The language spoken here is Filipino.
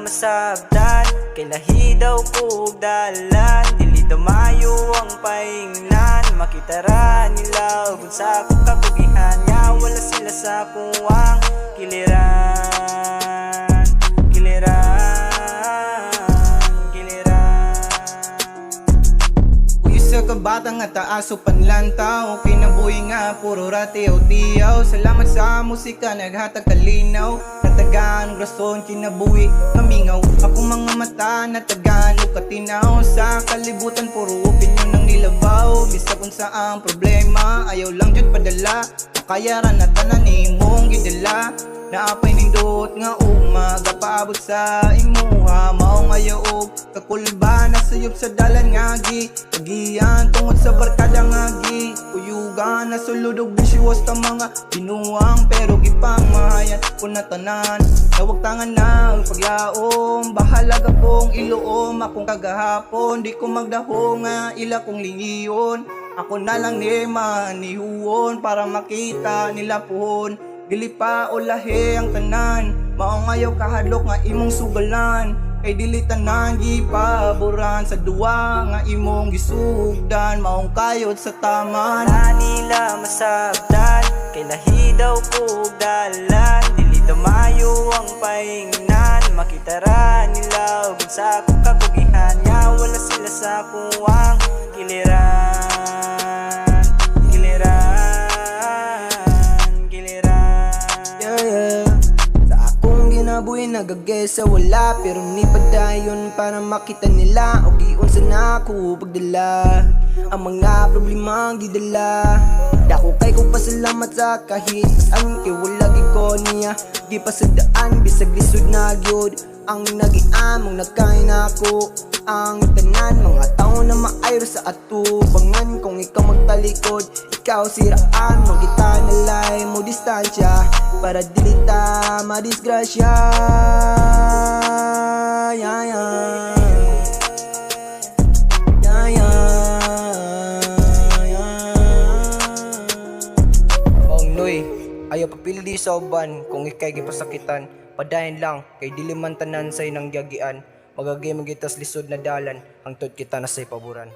Masabdan kay lahi daw kog dalan, dili mayo ang paingnan, makita ra nila kung sa akong kapugihan nga wala sila sa kuwang kiliran, Uy sa kabata nga taaso panlantaw, kinabuhi nga puro ratiyaw-tiyaw. Salamat sa musika naghatag kalinaw, natagaan rason kinabuhi kamingaw. Ako mga mata natagaan o katinaw, sa kalibutan puro opinyon ng nilabaw. Bisa kung saang problema ayaw lang jud padala, makayaran na tanan imong gidala. Naapay nindot nga umaga paabot sa imuha, mao ngayo og kakulba nasayop sa dalan ngagi, pagiyan tungod sa barkada ngagi, uyugan na sulod og bisyo ta mga binuang pero gipamahayan ko na tanan. Nawag tangan na ang pagyaom, bahala ka pong iluom akong kagahapon, di ko magdaho nga ila kong lingiyon. Ako na lang ni manihuon para makita nila puhon, dili pa o lahi ang tanan, mao ngayaw kahadlok nga imong sugalan, kay dili tanan gipaboran sa duwa nga imong gisugdan, maong kayod sa taman. Nila masabdan kay lahi daw kog dalan, dili mayo ang paingnan, makita ra nila kung sa akong kapugihan nga wala sila sa kuwang kiliran. Buhay nagagesa wala pero ni padayon para makita nila o giun sa nako pagdala ang mga problema ang didala. Dako kay ko pasalamat sa kahit saan kay wala gid ko niya di pa sa daan bisag lisod na gyud ang nagiamong nagkain ako. Ang tanan mga tao na maayro sa atubangan, kung ikaw magtalikod ikaw siraan, magita nalay mo distansya para dili ta madisgrasya. Noy, ayaw papildi sa uban kung ikay gipasakitan, padayon lang kay dili man tanan say nang giagian, magagay magitas lisod na dalan hangtod kita na say paboran.